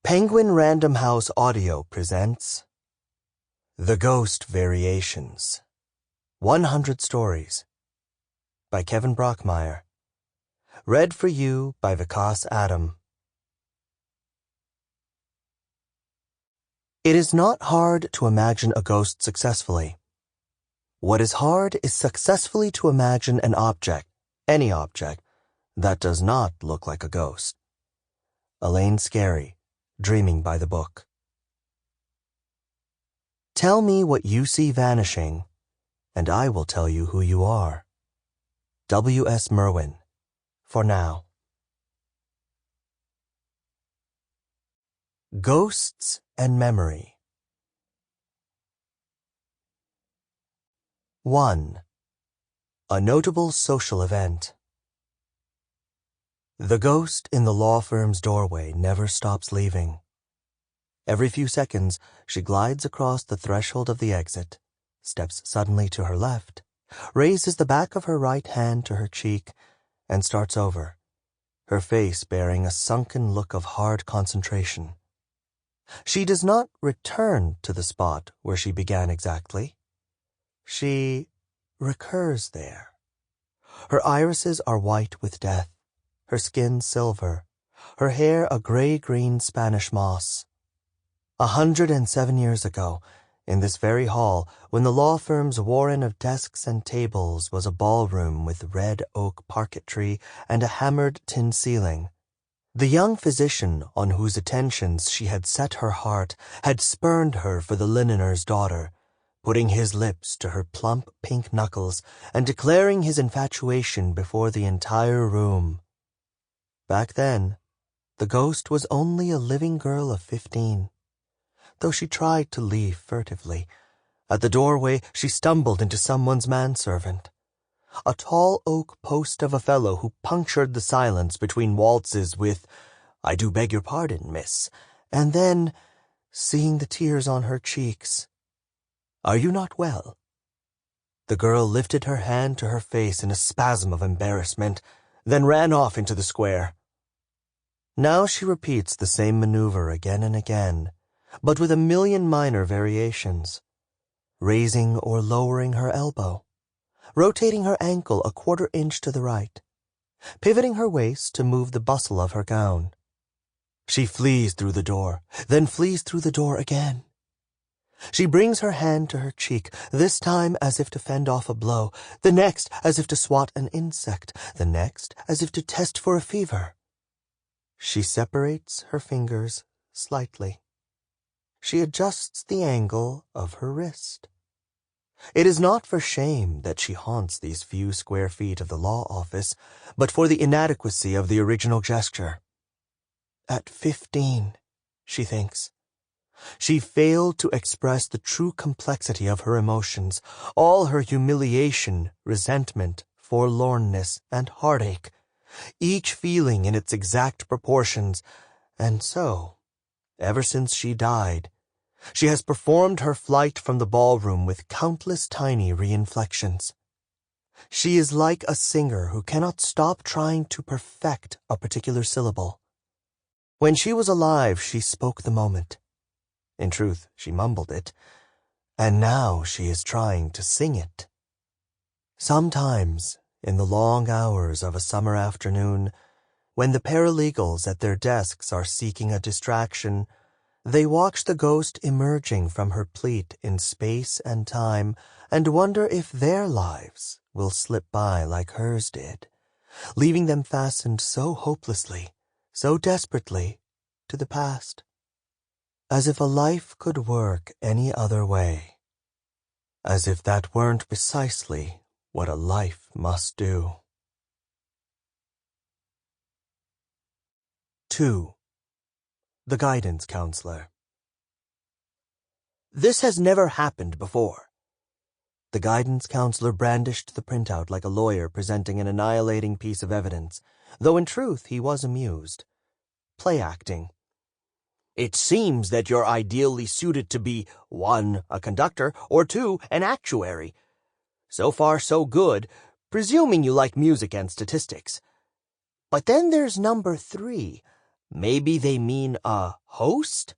Penguin Random House Audio presents The Ghost Variations, 100 Stories by Kevin Brockmeier. Read for you by Vikas Adam. It is not hard to imagine a ghost successfully. What is hard is successfully to imagine an object, any object, that does not look like a ghost. Elaine Scarry, Dreaming by the Book. Tell me what you see vanishing, and I will tell you who you are. W.S. Merwin, for now. Ghosts and Memory. 1. A notable social event. The ghost in the law firm's doorway never stops leaving. Every few seconds, she glides across the threshold of the exit, steps suddenly to her left, raises the back of her right hand to her cheek, and starts over, her face bearing a sunken look of hard concentration. She does not return to the spot where she began exactly. She recurs there. Her irises are white with death, her skin silver, her hair a gray-green Spanish moss. 107 years ago, in this very hall, when the law firm's warren of desks and tables was a ballroom with red oak parquetry and a hammered tin ceiling, the young physician on whose attentions she had set her heart had spurned her for the linener's daughter, putting his lips to her plump pink knuckles and declaring his infatuation before the entire room. Back then, the ghost was only a living girl of 15. Though she tried to leave furtively, at the doorway she stumbled into someone's manservant, a tall oak post of a fellow who punctured the silence between waltzes with, "I do beg your pardon, miss," and then, seeing the tears on her cheeks, "Are you not well?" The girl lifted her hand to her face in a spasm of embarrassment, then ran off into the square. Now she repeats the same maneuver again and again, but with a million minor variations, raising or lowering her elbow, rotating her ankle a quarter inch to the right, pivoting her waist to move the bustle of her gown. She flees through the door, then flees through the door again. She brings her hand to her cheek, this time as if to fend off a blow, the next as if to swat an insect, the next as if to test for a fever. She separates her fingers slightly. She adjusts the angle of her wrist. It is not for shame that she haunts these few square feet of the law office, but for the inadequacy of the original gesture. At 15, she thinks, she failed to express the true complexity of her emotions, all her humiliation, resentment, forlornness, and heartache, each feeling in its exact proportions, and so, ever since she died, she has performed her flight from the ballroom with countless tiny reinflections. She is like a singer who cannot stop trying to perfect a particular syllable. When she was alive, she spoke the moment. In truth, she mumbled it, and now she is trying to sing it. Sometimes, in the long hours of a summer afternoon, when the paralegals at their desks are seeking a distraction, they watch the ghost emerging from her pleat in space and time and wonder if their lives will slip by like hers did, leaving them fastened so hopelessly, so desperately, to the past. As if a life could work any other way. As if that weren't precisely what a life must do. 2. The Guidance Counselor. This has never happened before. The guidance counselor brandished the printout like a lawyer presenting an annihilating piece of evidence, though in truth he was amused. Play acting. It seems that you're ideally suited to be 1. A conductor, or 2. An actuary. So far so good, presuming you like music and statistics. But then there's number 3, Maybe they mean a host?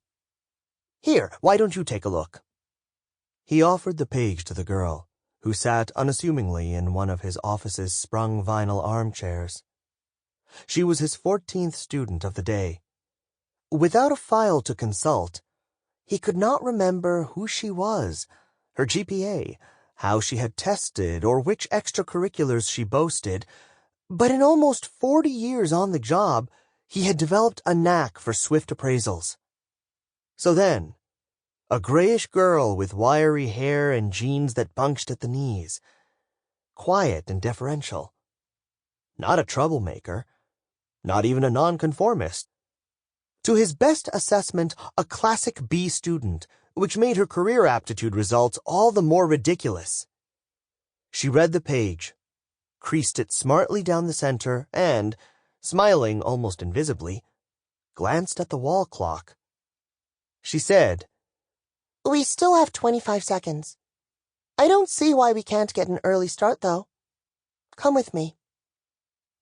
Here, why don't you take a look? He offered the page to the girl, who sat unassumingly in one of his office's sprung vinyl armchairs. She was his 14th student of the day. Without a file to consult, he could not remember who she was, her GPA, how she had tested, or which extracurriculars she boasted, but in almost 40 years on the job, he had developed a knack for swift appraisals. So then, a grayish girl with wiry hair and jeans that bunched at the knees, quiet and deferential. Not a troublemaker, not even a nonconformist. To his best assessment, a classic B student, which made her career aptitude results all the more ridiculous. She read the page, creased it smartly down the center, and, smiling almost invisibly, glanced at the wall clock. She said, "We still have 25 seconds. I don't see why we can't get an early start, though. Come with me."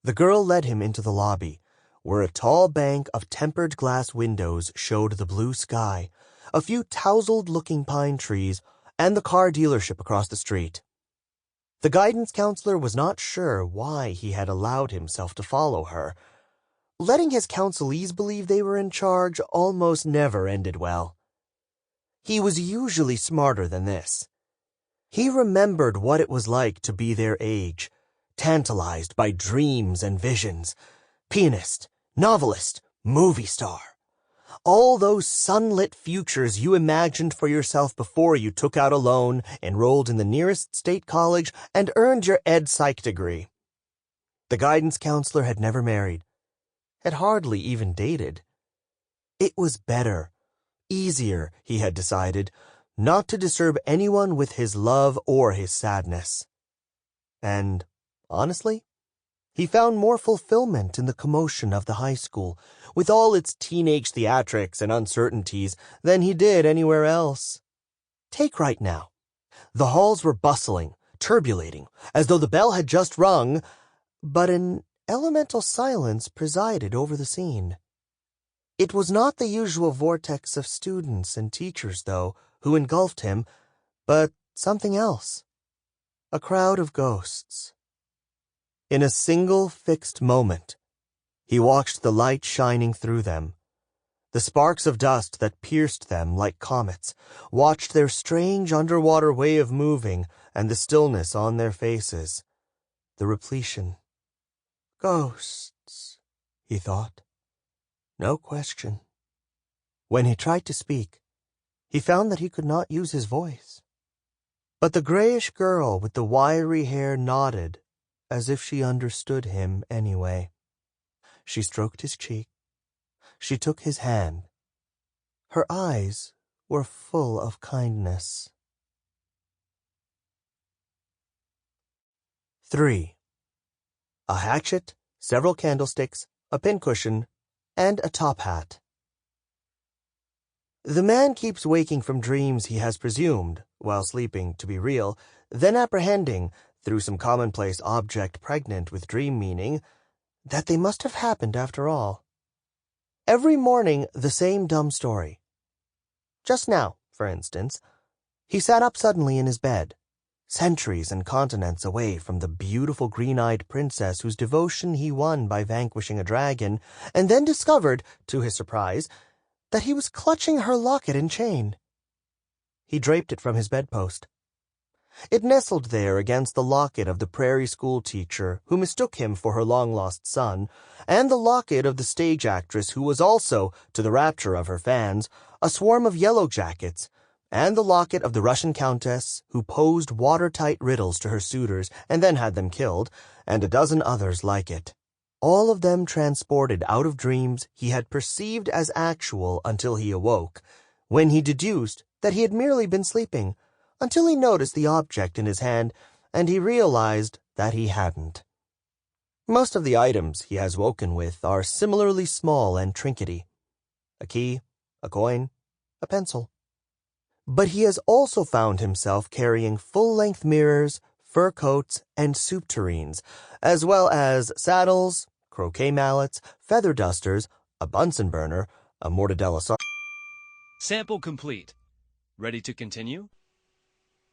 The girl led him into the lobby, where a tall bank of tempered glass windows showed the blue sky, a few tousled-looking pine trees, and the car dealership across the street. The guidance counselor was not sure why he had allowed himself to follow her. Letting his counselees believe they were in charge almost never ended well. He was usually smarter than this. He remembered what it was like to be their age, tantalized by dreams and visions. Pianist, novelist, movie star. All those sunlit futures you imagined for yourself before you took out a loan, enrolled in the nearest state college, and earned your ed-psych degree. The guidance counselor had never married, had hardly even dated. It was better, easier, he had decided, not to disturb anyone with his love or his sadness. And, honestly, he found more fulfillment in the commotion of the high school, with all its teenage theatrics and uncertainties, than he did anywhere else. Take right now. The halls were bustling, turbulating, as though the bell had just rung, but an elemental silence presided over the scene. It was not the usual vortex of students and teachers, though, who engulfed him, but something else. A crowd of ghosts. In a single fixed moment, he watched the light shining through them, the sparks of dust that pierced them like comets, watched their strange underwater way of moving and the stillness on their faces, the repletion. Ghosts, he thought. No question. When he tried to speak, he found that he could not use his voice. But the grayish girl with the wiry hair nodded, as if she understood him anyway. She stroked his cheek. She took his hand. Her eyes were full of kindness. 3. A hatchet, several candlesticks, a pincushion, and a top hat. The man keeps waking from dreams he has presumed, while sleeping, to be real, then apprehending, through some commonplace object pregnant with dream meaning, that they must have happened after all. Every morning, the same dumb story. Just now, for instance, he sat up suddenly in his bed, centuries and continents away from the beautiful green-eyed princess whose devotion he won by vanquishing a dragon, and then discovered, to his surprise, that he was clutching her locket and chain. He draped it from his bedpost. It nestled there against the locket of the prairie school teacher who mistook him for her long-lost son, and the locket of the stage actress who was also, to the rapture of her fans, a swarm of yellow jackets, and the locket of the Russian countess who posed watertight riddles to her suitors and then had them killed, and a dozen others like it. All of them transported out of dreams he had perceived as actual until he awoke, when he deduced that he had merely been sleeping, until he noticed the object in his hand, and he realized that he hadn't. Most of the items he has woken with are similarly small and trinkety. A key, a coin, a pencil. But he has also found himself carrying full-length mirrors, fur coats, and soup tureens, as well as saddles, croquet mallets, feather dusters, a Bunsen burner, a mortadella sauce. Sample complete. Ready to continue?